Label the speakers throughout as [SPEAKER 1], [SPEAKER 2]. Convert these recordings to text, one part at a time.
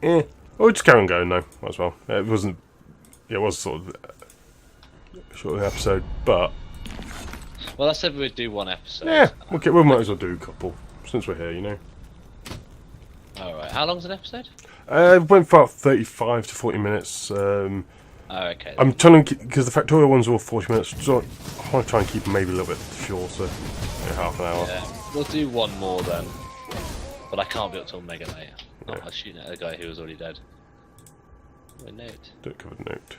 [SPEAKER 1] We'll just carry on going though, might as well. It wasn't. Yeah, it was sort of a short episode, but
[SPEAKER 2] Well, I said we'd do one episode.
[SPEAKER 1] yeah, okay, we might as well do a couple since we're here, you know.
[SPEAKER 2] Alright, how long's an episode?
[SPEAKER 1] It went for about 35 to 40 minutes.
[SPEAKER 2] Oh, okay.
[SPEAKER 1] I'm trying to, because the Factorio ones are all 40 minutes, so I want to try and keep them maybe a little bit shorter, half an hour.
[SPEAKER 2] Yeah, we'll do one more then. But I can't be up till mega late.
[SPEAKER 1] Yeah.
[SPEAKER 2] I was shooting at a guy who was already dead. A note.
[SPEAKER 1] Don't cover the note.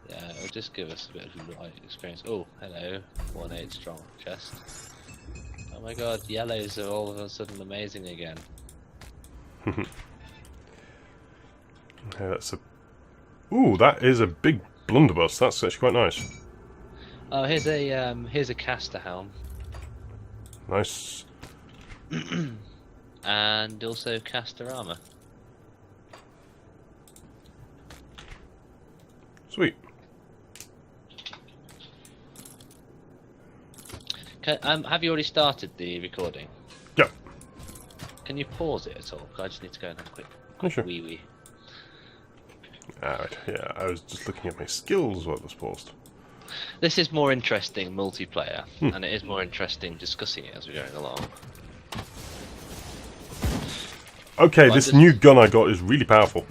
[SPEAKER 2] Yeah, it'll just give us a bit of light experience. Oh, hello. 1-8 strong chest. Oh my god, yellows are all of a sudden amazing again.
[SPEAKER 1] Yeah, that's a. Ooh, that is a big blunderbuss. That's actually quite nice.
[SPEAKER 2] Oh, here's a caster helm.
[SPEAKER 1] Nice.
[SPEAKER 2] And also caster armor.
[SPEAKER 1] Sweet.
[SPEAKER 2] Have you already started the recording?
[SPEAKER 1] Yep.
[SPEAKER 2] Can you pause it at all? 'Cause I just need to go and have a quick
[SPEAKER 1] Sure.
[SPEAKER 2] wee wee.
[SPEAKER 1] Alright, yeah, I was just looking at my skills while it was paused.
[SPEAKER 2] This is more interesting multiplayer, and it is more interesting discussing it as we're going along.
[SPEAKER 1] Okay, this new gun I got is really powerful.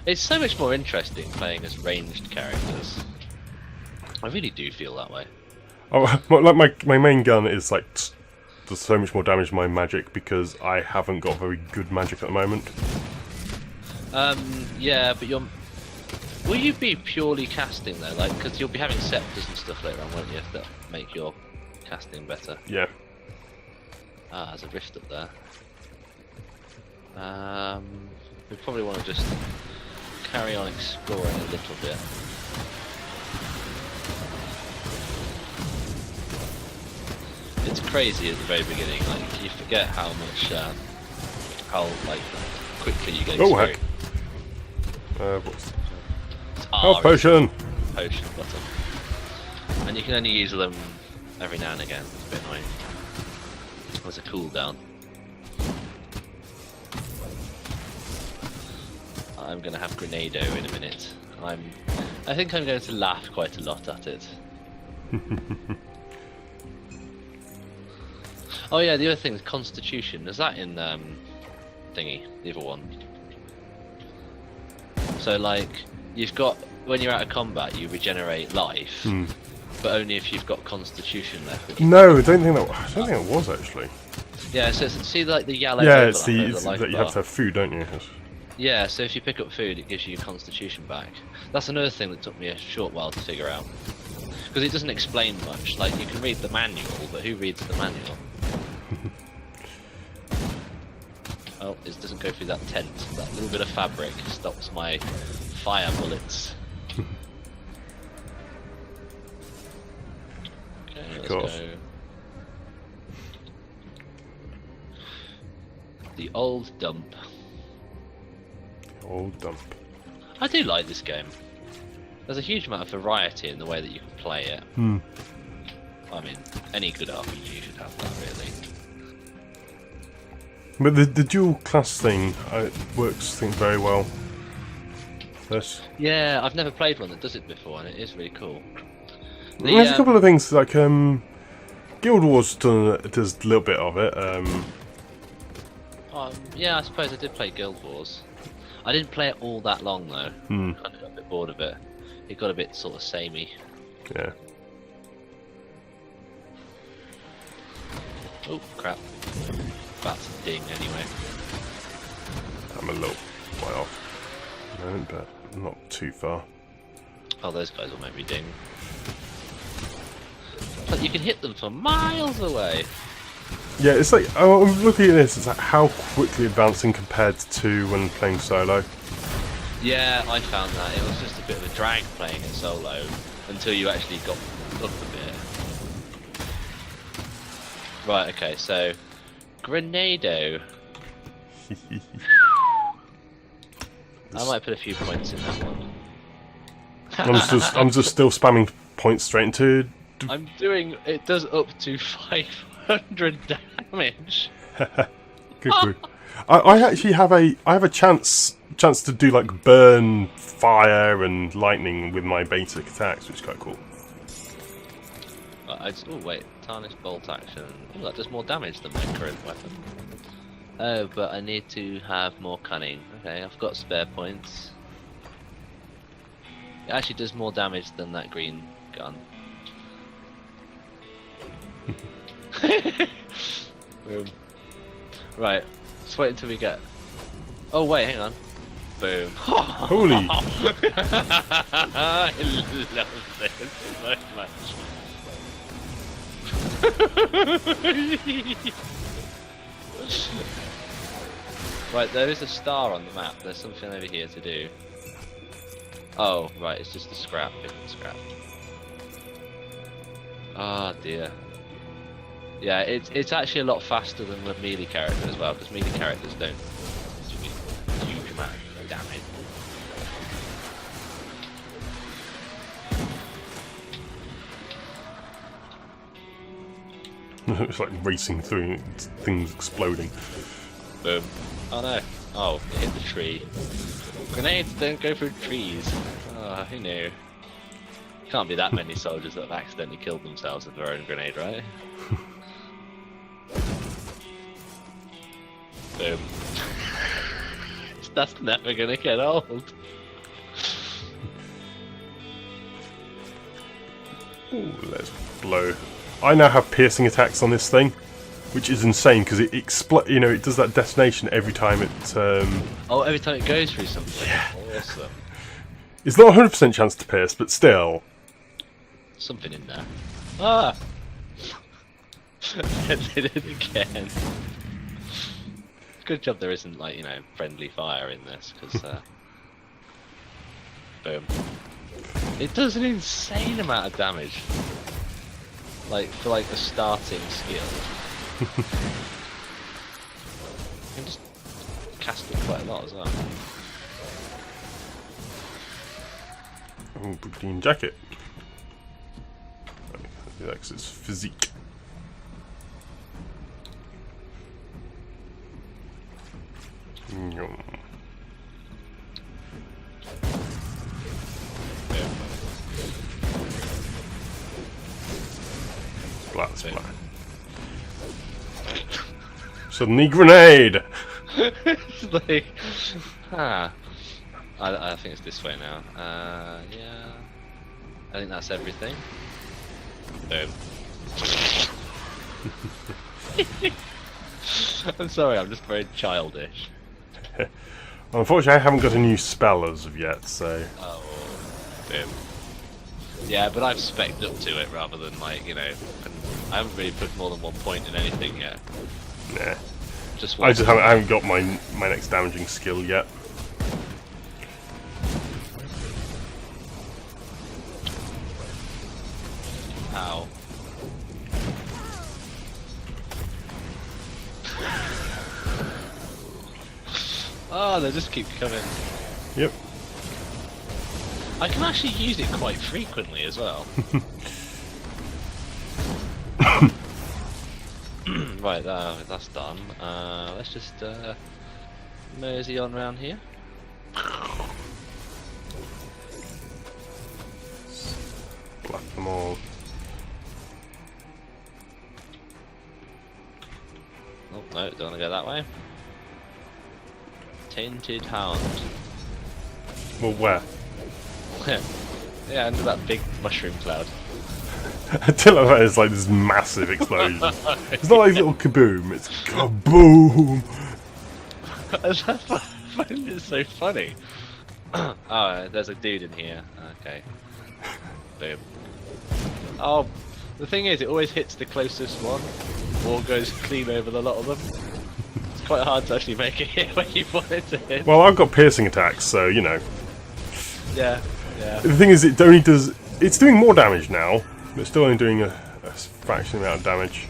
[SPEAKER 2] It's so much more interesting playing as ranged characters. I really do feel that way.
[SPEAKER 1] Oh, like my main gun is like does so much more damage to my magic because I haven't got very good magic at the moment.
[SPEAKER 2] Yeah, but will you be purely casting though? Like, because you'll be having scepters and stuff later on, won't you? That make your casting better.
[SPEAKER 1] Yeah.
[SPEAKER 2] Ah, there's a rift up there. We probably want to just carry on exploring a little bit. It's crazy at the very beginning. Like, you forget how much, how like quickly you get.
[SPEAKER 1] Oh heck! What's
[SPEAKER 2] It's
[SPEAKER 1] health potion?
[SPEAKER 2] Potion button. And you can only use them every now and again. It's a bit annoying. There's a cooldown. I'm gonna have Grenado in a minute. I think I'm going to laugh quite a lot at it. Oh yeah, the other thing is Constitution. Is that in thingy, the other one? So like, you've got, when you're out of combat, you regenerate life, but only if you've got Constitution left.
[SPEAKER 1] No, I don't think it was actually.
[SPEAKER 2] Yeah, so see like the yellow.
[SPEAKER 1] Yeah, it's the
[SPEAKER 2] life
[SPEAKER 1] that you
[SPEAKER 2] bar.
[SPEAKER 1] have to have food, don't you?
[SPEAKER 2] Yeah, so if you pick up food, it gives you your Constitution back. That's another thing that took me a short while to figure out. Because it doesn't explain much. Like, you can read the manual, but who reads the manual? Oh, it doesn't go through that tent. That little bit of fabric stops my fire bullets. Okay, let's go. The old dump.
[SPEAKER 1] Old dump.
[SPEAKER 2] I do like this game. There's a huge amount of variety in the way that you can play it. I mean, any good RPG should have that, really.
[SPEAKER 1] But the dual class thing works, I think, very well. This.
[SPEAKER 2] Yeah, I've never played one that does it before, and it is really cool.
[SPEAKER 1] There's a couple of things like Guild Wars does a little bit of it.
[SPEAKER 2] Yeah, I suppose I did play Guild Wars. I didn't play it all that long though. Kind of got a bit bored of it. It got a bit sort of samey.
[SPEAKER 1] Yeah.
[SPEAKER 2] Oh crap! That's a ding anyway.
[SPEAKER 1] I'm a little way off at the moment, but not too far.
[SPEAKER 2] Oh, those guys will make me ding. But you can hit them from miles away.
[SPEAKER 1] Yeah, it's like, I'm looking at this, it's like how quickly advancing compared to when playing solo.
[SPEAKER 2] Yeah, I found that. It was just a bit of a drag playing it solo until you actually got up a bit. Right, okay, so Grenado. I might put a few points in that one.
[SPEAKER 1] I'm just still spamming points straight into.
[SPEAKER 2] I'm doing. It does up to 500 damage.
[SPEAKER 1] Good. I actually have a chance to do like burn, fire, and lightning with my basic attacks, which is quite cool.
[SPEAKER 2] Oh wait, tarnish bolt action. Oh, that does more damage than my current weapon. Oh, but I need to have more cunning. Okay, I've got spare points. It actually does more damage than that green gun. Boom. Right, let's wait until we get... Oh wait, hang on. Boom.
[SPEAKER 1] Holy!
[SPEAKER 2] I love this so much. Right, there is a star on the map. There's something over here to do. Oh, right, it's just a scrap. Scrap. Oh dear. Yeah, it's actually a lot faster than the melee character as well, because melee characters don't do a huge amount of damage.
[SPEAKER 1] It's like racing through, things exploding.
[SPEAKER 2] Boom. Oh no. Oh, it hit the tree. Grenades don't go through trees. Oh, who knew? Can't be that many soldiers that have accidentally killed themselves with their own grenade, right? Boom. That's never gonna get old.
[SPEAKER 1] Ooh, let's blow. I now have piercing attacks on this thing, which is insane because it it does that detonation every time it.
[SPEAKER 2] Oh, every time it goes through something.
[SPEAKER 1] Yeah.
[SPEAKER 2] Awesome.
[SPEAKER 1] It's not 100% chance to pierce, but still.
[SPEAKER 2] Something in there. Ah! I did it again. Good job there isn't, like, friendly fire in this, because, boom. It does an insane amount of damage. Like, for, like, the starting skill. You can just cast it quite a lot as well.
[SPEAKER 1] Oh, green jacket. Yeah, because it's physique. Yum. Splat, splat. Suddenly grenade!
[SPEAKER 2] It's like, I think it's this way now. Yeah. I think that's everything. Boom. I'm sorry, I'm just very childish.
[SPEAKER 1] Unfortunately, I haven't got a new spell as of yet, so...
[SPEAKER 2] Oh, boom. Yeah, but I've spec'd up to it rather than, like, I haven't really put more than 1 point in anything yet.
[SPEAKER 1] Nah.
[SPEAKER 2] Just
[SPEAKER 1] I haven't got my next damaging skill yet.
[SPEAKER 2] Ow. Oh, they just keep coming.
[SPEAKER 1] Yep.
[SPEAKER 2] I can actually use it quite frequently as well. Right, that's done. Let's just mosey on around here.
[SPEAKER 1] Blast them all.
[SPEAKER 2] Oh, no, don't want to go that way. Tainted Hound.
[SPEAKER 1] Well, where?
[SPEAKER 2] Yeah, under that big mushroom cloud.
[SPEAKER 1] Until that is like this massive explosion. It's not like a little kaboom, it's kaboom!
[SPEAKER 2] I find it so funny. Oh, there's a dude in here. Okay. Boom. Oh, the thing is, it always hits the closest one, or goes clean over the lot of them. It's quite hard to actually make it hit where you want it to hit.
[SPEAKER 1] Well, I've got piercing attacks, so,
[SPEAKER 2] Yeah, yeah.
[SPEAKER 1] The thing is, it only does... It's doing more damage now, but it's still only doing a fraction amount of damage.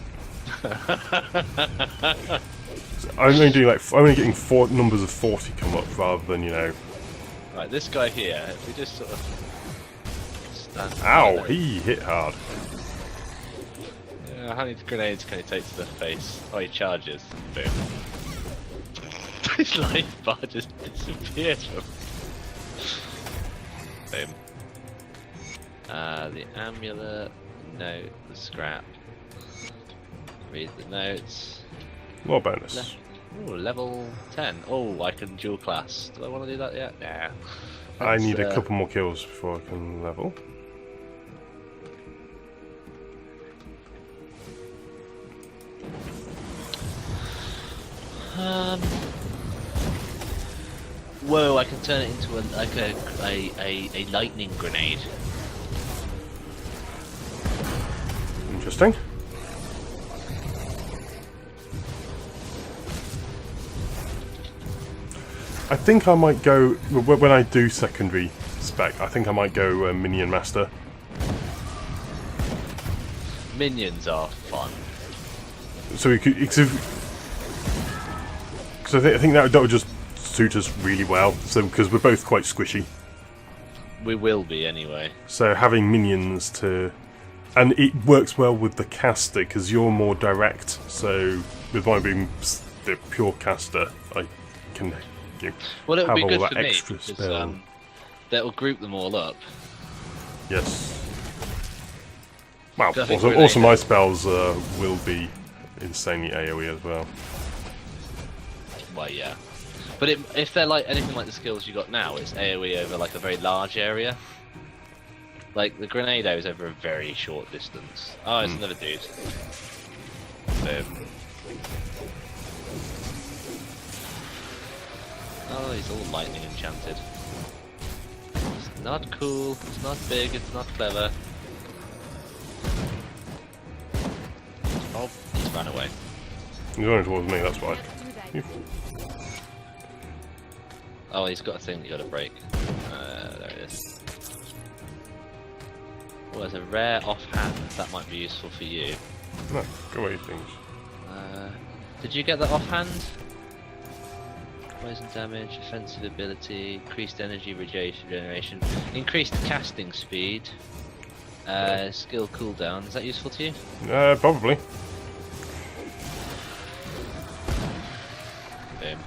[SPEAKER 1] So I'm only getting four numbers of 40 come up rather than,
[SPEAKER 2] Right, this guy here, if we just sort of stand...
[SPEAKER 1] Ow! He hit hard.
[SPEAKER 2] How many grenades can he take to the face? Oh, he charges. Boom. His life bar just disappeared from. Boom. The amulet, note, the scrap. Read the notes.
[SPEAKER 1] More bonus.
[SPEAKER 2] Ooh, level 10. Oh, I can dual class. Do I want to do that yet? Nah.
[SPEAKER 1] I need a couple more kills before I can level.
[SPEAKER 2] Whoa! I can turn it into a lightning grenade.
[SPEAKER 1] Interesting. I think I might go, when I do secondary spec, I think I might go Minion Master.
[SPEAKER 2] Minions are fun.
[SPEAKER 1] So we could, because I think that would just suit us really well. So because we're both quite squishy.
[SPEAKER 2] We will be anyway.
[SPEAKER 1] So having minions to, and it works well with the caster because you're more direct. So with mine being the pure caster, I can.
[SPEAKER 2] Well, it would be
[SPEAKER 1] have
[SPEAKER 2] good
[SPEAKER 1] all
[SPEAKER 2] for
[SPEAKER 1] that
[SPEAKER 2] me
[SPEAKER 1] extra
[SPEAKER 2] because
[SPEAKER 1] spell.
[SPEAKER 2] that'll group them all up.
[SPEAKER 1] Yes. Wow.
[SPEAKER 2] I think
[SPEAKER 1] Also my spells will be insanely AoE as well.
[SPEAKER 2] Well, yeah. But if they're like anything like the skills you got now, it's AoE over like a very large area. Like the grenade is over a very short distance. Oh, it's another dude. Boom. Oh, he's all lightning enchanted. It's not cool, it's not big, it's not clever. Oh, he's ran away.
[SPEAKER 1] He's running towards me, that's why.
[SPEAKER 2] Oh, he's got a thing that you gotta break. There it is. Oh, there's a rare offhand. That might be useful for you.
[SPEAKER 1] No, go away, things.
[SPEAKER 2] Did you get that offhand? Poison damage, offensive ability, increased energy regeneration, increased casting speed, skill cooldown. Is that useful to you?
[SPEAKER 1] Probably.
[SPEAKER 2] Boom.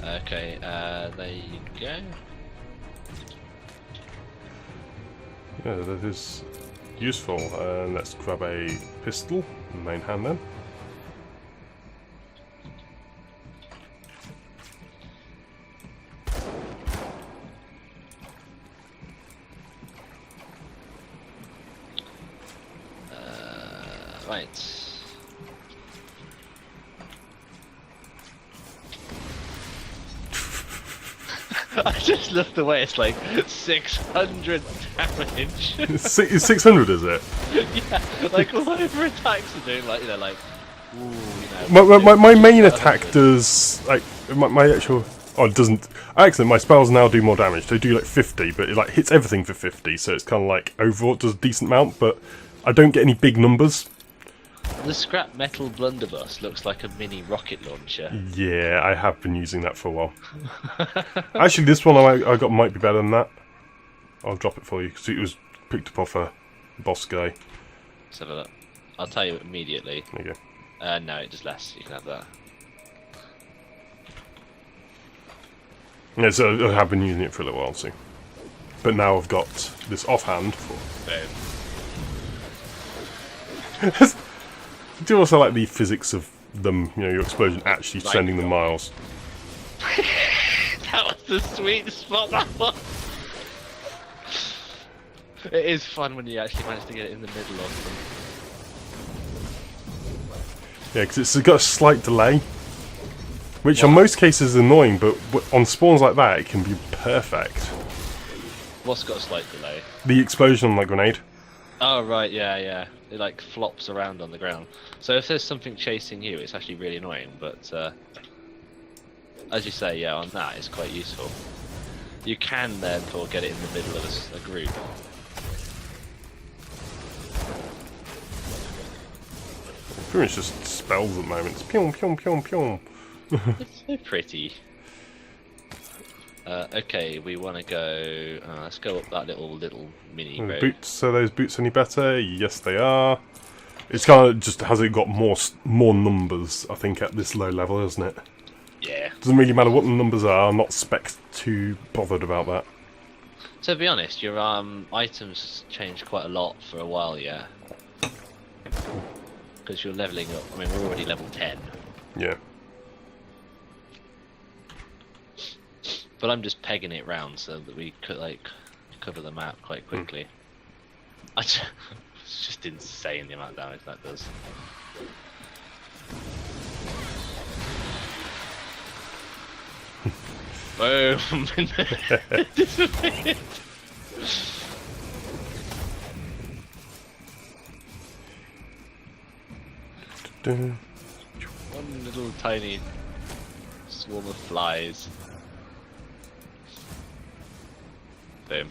[SPEAKER 2] Okay, there you go.
[SPEAKER 1] Yeah, that is useful. Let's grab a pistol, main hand then.
[SPEAKER 2] Right. I just love the way it's like 600 damage.
[SPEAKER 1] It's 600, is it?
[SPEAKER 2] Yeah, like all over attacks are doing like, like, ooh, you know.
[SPEAKER 1] My main attack does, like, my actual, oh, it doesn't, actually my spells now do more damage. They do like 50, but it like hits everything for 50, so it's kind of like, overall it does a decent amount, but I don't get any big numbers.
[SPEAKER 2] The scrap metal blunderbuss looks like a mini rocket launcher.
[SPEAKER 1] Yeah, I have been using that for a while. Actually, this one I got might be better than that. I'll drop it for you, because it was picked up off a boss guy.
[SPEAKER 2] Let's have a look. I'll tell you immediately.
[SPEAKER 1] There you go.
[SPEAKER 2] No, it does less. You can have that.
[SPEAKER 1] Yeah, so I have been using it for a little while, too. But now I've got this offhand for...
[SPEAKER 2] Boom.
[SPEAKER 1] I do also like the physics of them, you know, your explosion actually sending them miles.
[SPEAKER 2] That was the sweet spot, that one! It is fun when you actually manage to get it in the middle of them.
[SPEAKER 1] Yeah, because it's got a slight delay. Which on most cases is annoying, but on spawns like that, it can be perfect.
[SPEAKER 2] What's got a slight delay?
[SPEAKER 1] The explosion on that grenade.
[SPEAKER 2] Oh, right, yeah, yeah. It like flops around on the ground. So if there's something chasing you, it's actually really annoying, but as you say, yeah, on that it's quite useful. You can therefore get it in the middle of a group.
[SPEAKER 1] Pretty much just spells at the moment. It's pyong, pyong, pyong, pyong.
[SPEAKER 2] It's so pretty. Okay, we want to go. Let's go up that little mini road.
[SPEAKER 1] Boots. Are those boots any better? Yes, they are. It's kind of just has it got more numbers? I think at this low level, isn't it?
[SPEAKER 2] Yeah.
[SPEAKER 1] Doesn't really matter what the numbers are. I'm not spec too bothered about that.
[SPEAKER 2] To be honest, your items changed quite a lot for a while, yeah. Because you're leveling up. I mean, we're already level 10.
[SPEAKER 1] Yeah.
[SPEAKER 2] But I'm just pegging it round so that we could like cover the map quite quickly. It's just insane the amount of damage that does. Boom! Disappeared. One little tiny swarm of flies. Boom.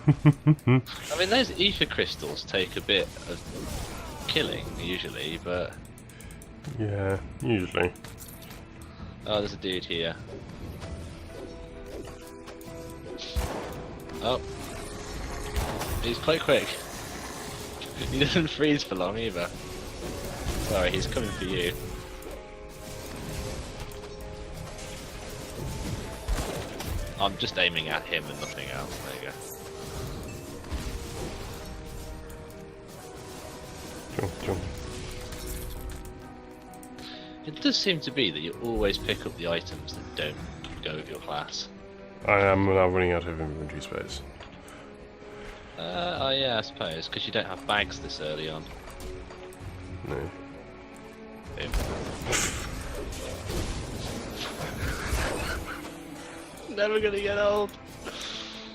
[SPEAKER 2] I mean, those ether crystals take a bit of killing usually, but
[SPEAKER 1] Yeah, usually.
[SPEAKER 2] oh, there's a dude here. Oh, he's quite quick. He doesn't freeze for long either. Sorry, he's coming for you. I'm just aiming at him and nothing else. There you go.
[SPEAKER 1] Jump, jump.
[SPEAKER 2] It does seem to be that you always pick up the items that don't go with your class.
[SPEAKER 1] I am now running out of inventory space.
[SPEAKER 2] Oh yeah, I suppose, because you don't have bags this early on.
[SPEAKER 1] No.
[SPEAKER 2] Boom. Never gonna get old.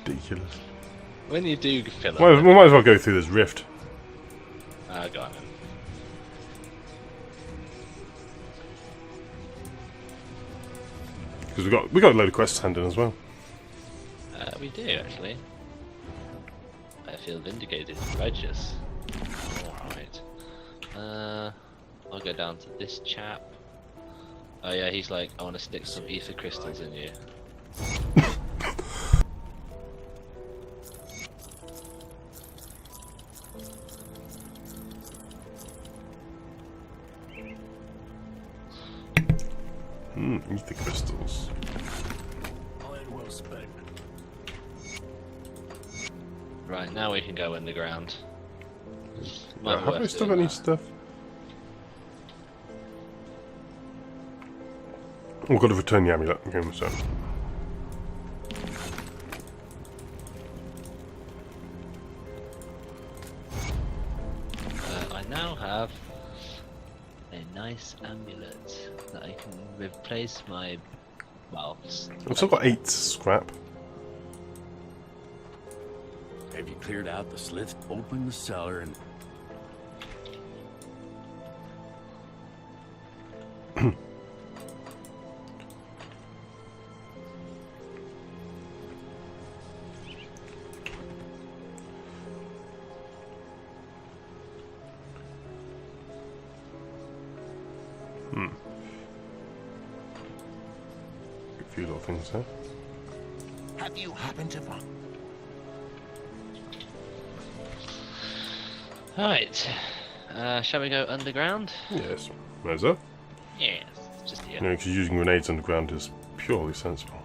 [SPEAKER 1] Ridiculous.
[SPEAKER 2] When you do fill up...
[SPEAKER 1] Well, we might as well go through this rift.
[SPEAKER 2] Go on then.
[SPEAKER 1] Because we got a load of quests handed as well.
[SPEAKER 2] We do, actually. I feel vindicated and righteous. Alright. I'll go down to this chap. Oh yeah, he's like, I want to stick some ether crystals in you.
[SPEAKER 1] Ether crystals.
[SPEAKER 2] Right, now we can go underground.
[SPEAKER 1] Have we still got any stuff? We've got to return the amulet. Okay, so.
[SPEAKER 2] I now have a nice amulet that I can replace my... well...
[SPEAKER 1] I've still got 8 scrap.
[SPEAKER 3] Have you cleared out the slits? Open the cellar and...
[SPEAKER 1] A few little things there.
[SPEAKER 3] Have you happened to find...
[SPEAKER 2] Right, shall we go underground?
[SPEAKER 1] Yes. Where's that?
[SPEAKER 2] Yes, just here.
[SPEAKER 1] No, because using grenades underground is purely sensible.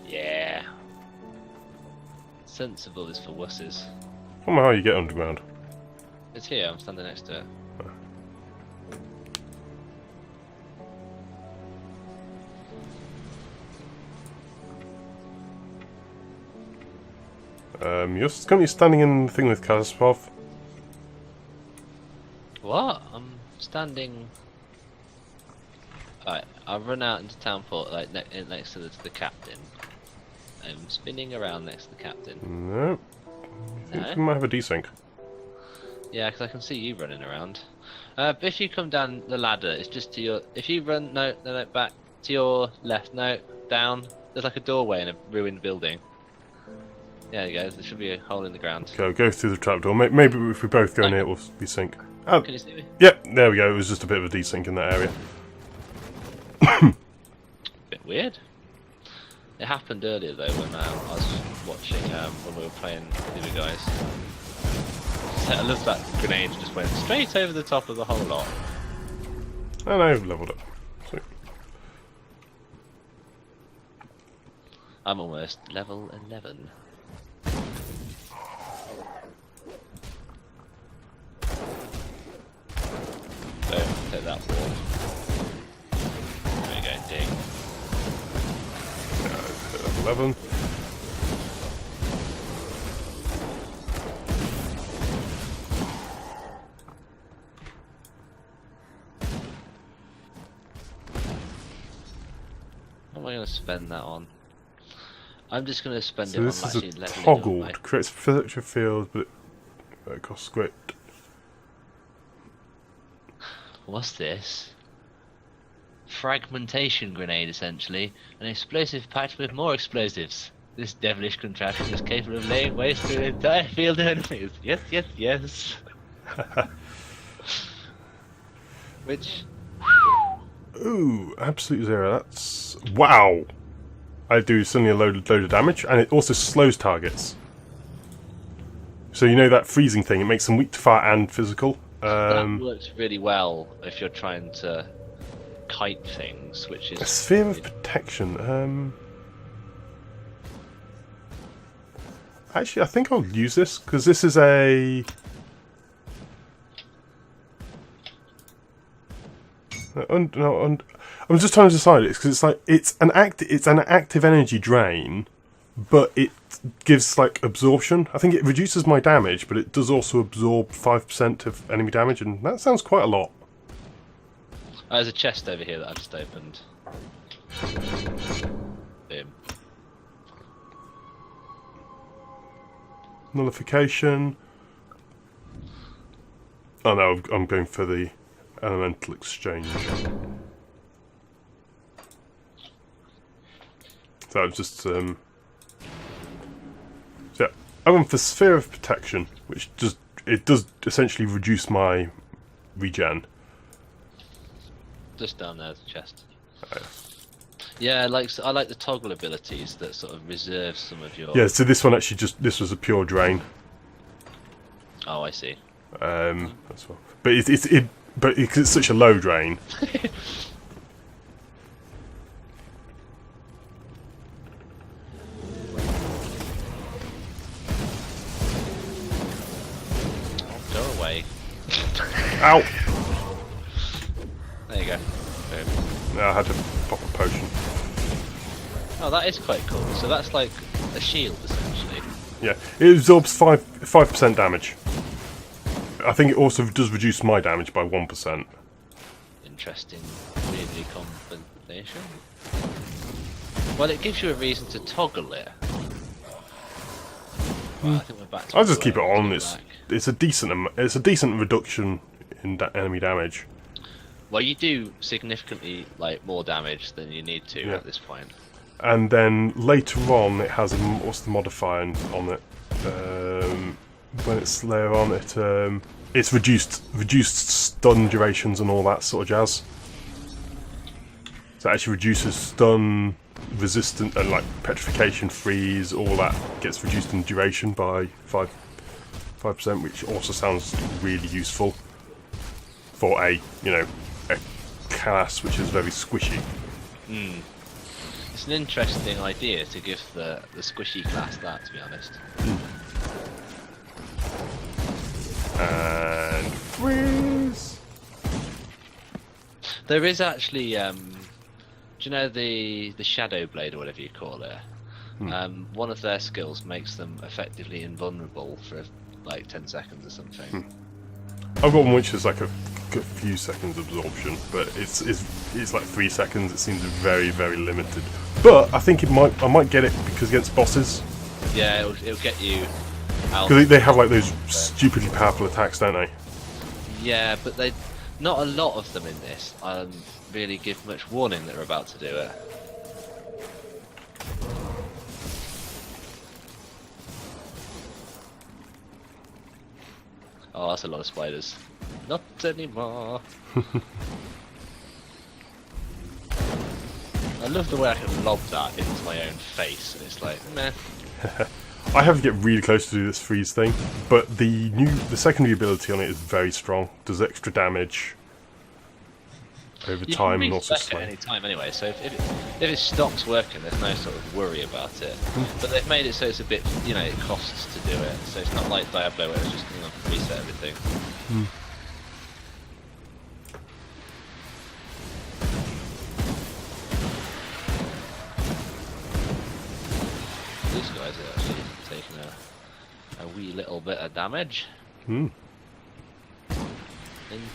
[SPEAKER 2] Yeah. Sensible is for wusses.
[SPEAKER 1] I don't know how you get underground.
[SPEAKER 2] It's here, I'm standing next to it.
[SPEAKER 1] You're currently standing in the thing with Kaspov.
[SPEAKER 2] What? I'm standing... Alright, I've run out into town port, like next to the captain. I'm spinning around next to the captain.
[SPEAKER 1] No. I think we might have a desync.
[SPEAKER 2] Yeah, because I can see you running around. If you come down the ladder, it's just to your... If you run... No, back to your left. No, down. There's like a doorway in a ruined building. There you go, there should be a hole in the ground.
[SPEAKER 1] Go through the trapdoor. Maybe if we both go in it, we'll desync. Oh,
[SPEAKER 2] can you see me?
[SPEAKER 1] yep, there we go. It was just a bit of a desync in that area.
[SPEAKER 2] Bit weird. It happened earlier though when I was watching when we were playing with you guys. I love that grenade just went straight over the top of the whole lot.
[SPEAKER 1] And I've leveled up.
[SPEAKER 2] I'm almost level 11. So, take that wall. There you go, dig.
[SPEAKER 1] Level 11.
[SPEAKER 2] What am I going to spend that on? I'm just going to spend
[SPEAKER 1] So
[SPEAKER 2] it
[SPEAKER 1] this
[SPEAKER 2] on
[SPEAKER 1] is
[SPEAKER 2] actually
[SPEAKER 1] a
[SPEAKER 2] leveling
[SPEAKER 1] toggled,
[SPEAKER 2] up
[SPEAKER 1] creates virtual field, but it costs script.
[SPEAKER 2] What's this? Fragmentation grenade, essentially. An explosive packed with more explosives. This devilish contraption is capable of laying waste to an entire field of enemies. Yes, yes, yes. Which...
[SPEAKER 1] Ooh, absolute zero. That's wow. I do suddenly a load of damage, and it also slows targets. So you know that freezing thing? It makes them weak to fire and physical.
[SPEAKER 2] that works really well if you're trying to kite things, which is...
[SPEAKER 1] A sphere of protection. Actually, I think I'll use this, because this is a... I'm just trying to decide it, because it's like it's an active energy drain, but it gives like absorption. I think it reduces my damage, but it does also absorb 5% of enemy damage, and that sounds quite a lot.
[SPEAKER 2] There's a chest over here that I just opened. Boom.
[SPEAKER 1] Nullification. Oh no, I'm going for the elemental exchange. So it's just so yeah, I went for Sphere of Protection, which does essentially reduce my regen.
[SPEAKER 2] Just down there's a chest.
[SPEAKER 1] Oh,
[SPEAKER 2] Yeah, I like the toggle abilities that sort of reserve some of your...
[SPEAKER 1] yeah, so this one actually this was a pure drain.
[SPEAKER 2] Oh, I see.
[SPEAKER 1] That's well. But it's such a low drain.
[SPEAKER 2] Go away.
[SPEAKER 1] Ow!
[SPEAKER 2] There you go. Boom.
[SPEAKER 1] No, I had to pop a potion.
[SPEAKER 2] Oh, that is quite cool. So that's like a shield, essentially.
[SPEAKER 1] Yeah, it absorbs 5% damage. I think it also does reduce my damage by 1%.
[SPEAKER 2] Interesting, weirdly combination. Well, it gives you a reason to toggle it. Well, I think we're back to
[SPEAKER 1] I'll just keep it
[SPEAKER 2] where
[SPEAKER 1] on.
[SPEAKER 2] we're
[SPEAKER 1] It's a decent reduction in enemy damage.
[SPEAKER 2] Well, you do significantly like more damage than you need to at this point.
[SPEAKER 1] And then later on, it has what's the modifier on it? When it's later on, it's reduced stun durations and all that sort of jazz. So it actually reduces stun, resistant, and like petrification, freeze, all that gets reduced in duration by 5%, which also sounds really useful for a class which is very squishy.
[SPEAKER 2] It's an interesting idea to give the squishy class that, to be honest.
[SPEAKER 1] And freeze.
[SPEAKER 2] There is actually, do you know the Shadow Blade or whatever you call it? One of their skills makes them effectively invulnerable for like 10 seconds or something.
[SPEAKER 1] I've got one which is like a few seconds absorption, but it's like 3 seconds. It seems very, very limited. But I think I might get it because against bosses.
[SPEAKER 2] Yeah, it'll get you out.
[SPEAKER 1] Because they have like those stupidly powerful attacks, don't they?
[SPEAKER 2] Yeah, but not a lot of them in this really give much warning that they're about to do it. Oh, that's a lot of spiders. Not anymore. I love the way I can lob that into my own face, and it's like, meh.
[SPEAKER 1] I have to get really close to do this freeze thing, but the secondary ability on it is very strong. Does extra damage. over
[SPEAKER 2] You
[SPEAKER 1] time
[SPEAKER 2] can
[SPEAKER 1] and also
[SPEAKER 2] reset
[SPEAKER 1] slow.
[SPEAKER 2] at any time anyway, so if it stops working, there's no sort of worry about it. But they've made it so it's a bit, you know, it costs to do it. So it's not like Diablo where it's just, you know, reset everything. These guys are actually taking a wee little bit of damage. Into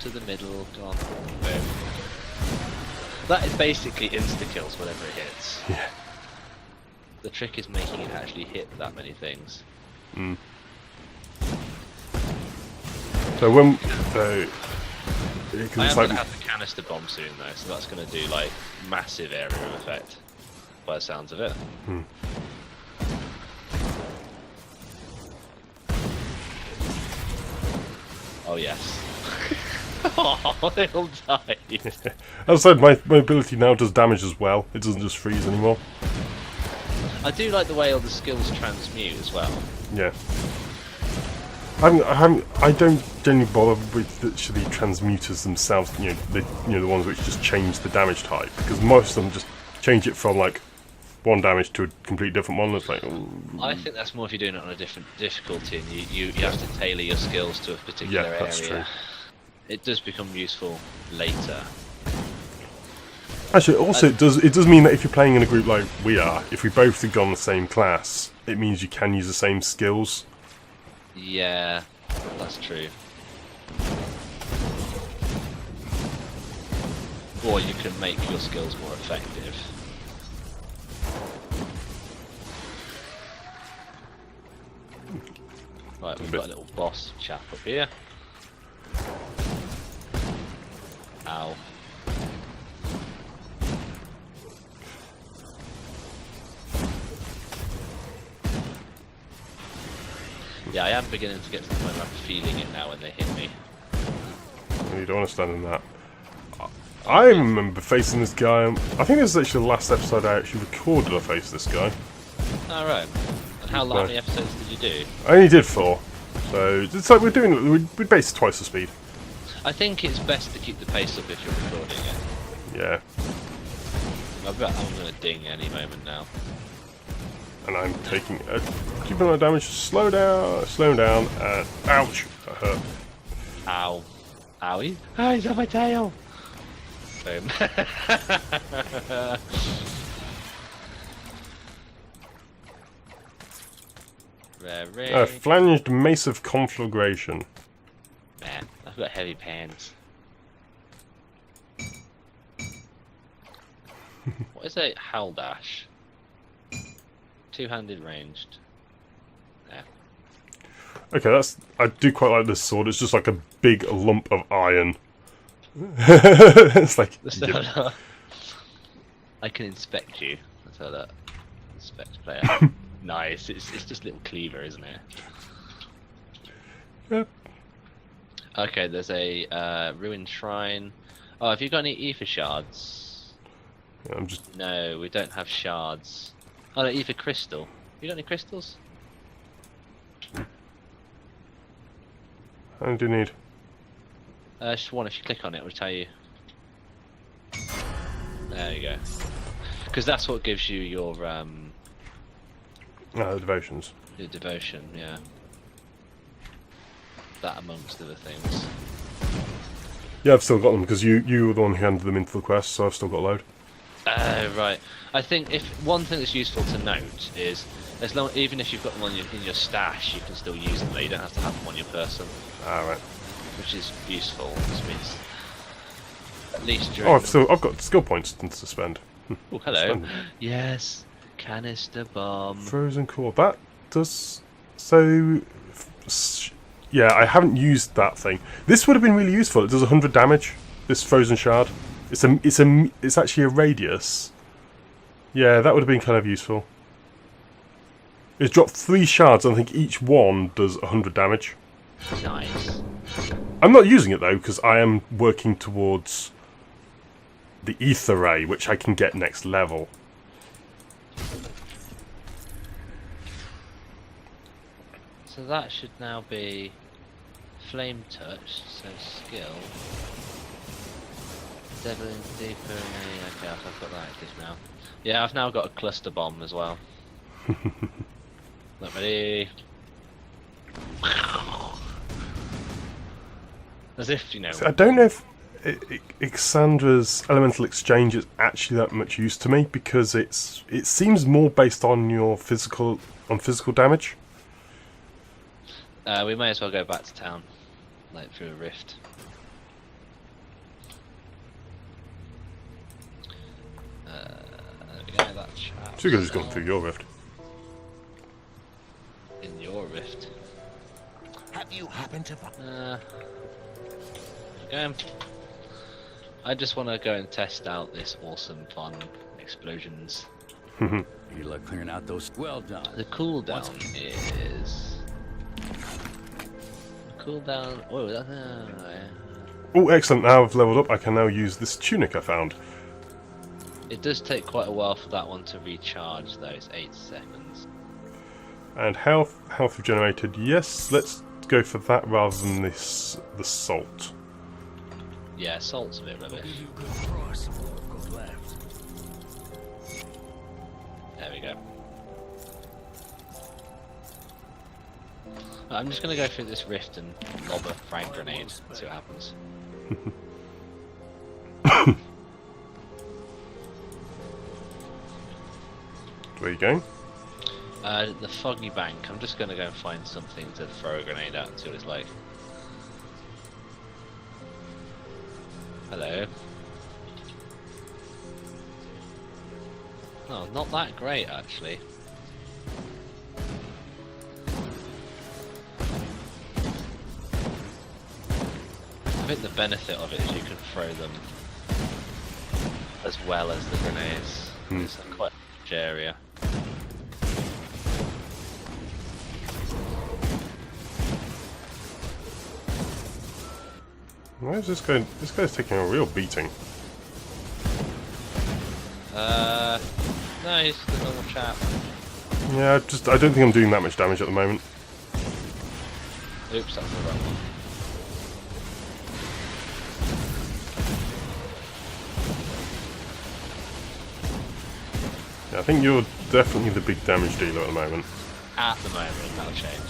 [SPEAKER 2] the middle, go on. Boom. That is basically insta-kills whenever it hits.
[SPEAKER 1] Yeah.
[SPEAKER 2] The trick is making it actually hit that many things.
[SPEAKER 1] So when
[SPEAKER 2] I am going to have the canister bomb soon though, so that's going to do like massive area of effect by the sounds of it. Oh yes. Oh, they all died.
[SPEAKER 1] As I said, my ability now does damage as well. It doesn't just freeze anymore.
[SPEAKER 2] I do like the way all the skills transmute as well.
[SPEAKER 1] Yeah. I don't generally bother with actually transmuters themselves. You know, the ones which just change the damage type, because most of them just change it from like one damage to a completely different one. It's like,
[SPEAKER 2] I think that's more if you're doing it on a different difficulty, and you have to tailor your skills to a particular area.
[SPEAKER 1] that's true.
[SPEAKER 2] It does become useful later.
[SPEAKER 1] Actually, also it does mean that if you're playing in a group like we are, if we both have gone the same class, it means you can use the same skills.
[SPEAKER 2] Yeah, that's true. Or you can make your skills more effective. Right, we've got a little boss chap up here. Ow. Yeah, I am beginning to get to the point where I'm feeling it now when they hit me.
[SPEAKER 1] You don't want to stand in that. I remember facing this guy. I think this is actually the last episode I actually recorded. I faced this guy.
[SPEAKER 2] Alright. And how long many episodes did you do?
[SPEAKER 1] I only did 4. So it's like we base twice the speed.
[SPEAKER 2] I think it's best to keep the pace up if you're recording it.
[SPEAKER 1] Yeah.
[SPEAKER 2] I bet I'm going to ding any moment now.
[SPEAKER 1] And I'm taking a keep amount of damage. Slow down, and ouch, that hurt.
[SPEAKER 2] Ow. Owie? Oh, he's on my tail! Boom.
[SPEAKER 1] A flanged mace of conflagration.
[SPEAKER 2] Man, I've got heavy pants. What is a haldash? Two-handed ranged. Yeah.
[SPEAKER 1] Okay, I do quite like this sword. It's just like a big lump of iron. It's like yeah.
[SPEAKER 2] I can inspect you. Let's have that. Inspect player. Nice. It's just a little cleaver, isn't it?
[SPEAKER 1] Yep.
[SPEAKER 2] Okay, there's a ruined shrine. Oh, have you got any ether shards?
[SPEAKER 1] Yeah, I'm just.
[SPEAKER 2] No, we don't have shards. Oh, no, ether crystal. You got any crystals?
[SPEAKER 1] How many do you need?
[SPEAKER 2] Just one. If you click on it, it'll tell you. There you go. Because that's what gives you your
[SPEAKER 1] The devotions.
[SPEAKER 2] your devotion. Yeah. That amongst other things.
[SPEAKER 1] Yeah, I've still got them because you were the one who handed them into the quest, so I've still got a load.
[SPEAKER 2] Oh, right. I think if one thing that's useful to note is, as long even if you've got them on in your stash, you can still use them. There, you don't have to have them on your person.
[SPEAKER 1] Ah, right.
[SPEAKER 2] Which is useful. This means at least during.
[SPEAKER 1] Oh, I've got skill points to spend.
[SPEAKER 2] Oh, hello. Yes, canister bomb.
[SPEAKER 1] Frozen core. That does so. Yeah, I haven't used that thing. This would have been really useful. It does 100 damage. This frozen shard. It's actually a radius. Yeah, that would have been kind of useful. It's dropped 3 shards, and I think each one does 100 damage.
[SPEAKER 2] Nice.
[SPEAKER 1] I'm not using it though because I am working towards the ether ray, which I can get next level.
[SPEAKER 2] So that should now be flame touch. So skill. Devil deeper. Okay, I've got that active now. Yeah, I've now got a cluster bomb as well. Not ready. As if, you know.
[SPEAKER 1] So I don't know if Ixandra's Elemental Exchange is actually that much use to me, because it seems more based on your physical damage.
[SPEAKER 2] We may as well go back to town, like through a rift. There we go, that chap.
[SPEAKER 1] So you could have just gone through your rift.
[SPEAKER 2] In your rift.
[SPEAKER 4] Have you happened to
[SPEAKER 2] I just want to go and test out this awesome, fun explosions.
[SPEAKER 3] Any luck clearing out those? Well done.
[SPEAKER 2] The cooldown is. Cooldown. Oh, that's.
[SPEAKER 1] Oh, excellent! Now I've leveled up. I can now use this tunic I found.
[SPEAKER 2] It does take quite a while for that one to recharge, though. It's 8 seconds.
[SPEAKER 1] And health regenerated. Yes, let's go for that rather than the salt.
[SPEAKER 2] Yeah, salt's a bit rubbish.
[SPEAKER 3] You go cross, go left.
[SPEAKER 2] There we go. I'm just gonna go through this rift and lob a frag grenade and see what happens.
[SPEAKER 1] Where are you going?
[SPEAKER 2] The foggy bank. I'm just gonna go and find something to throw a grenade at and see what it's like. Hello. Oh, not that great actually. I think the benefit of it is you can throw them as well as the grenades. It's quite a large area.
[SPEAKER 1] Why is this going? This guy's taking a real beating.
[SPEAKER 2] No, he's the normal chap.
[SPEAKER 1] Yeah, I don't think I'm doing that much damage at the moment.
[SPEAKER 2] Oops, that's the wrong one.
[SPEAKER 1] Yeah, I think you're definitely the big damage dealer at the moment.
[SPEAKER 2] At the moment, that'll change.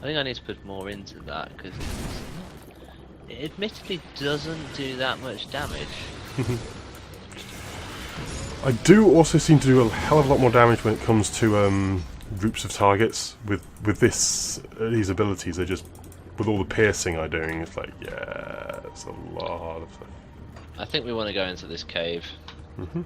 [SPEAKER 2] I think I need to put more into that because it admittedly doesn't do that much damage.
[SPEAKER 1] I do also seem to do a hell of a lot more damage when it comes to groups of targets. With these abilities, they're just, with all the piercing I'm doing, it's like, yeah, it's a lot of stuff.
[SPEAKER 2] I think we want to go into this cave.
[SPEAKER 1] Mm-hmm.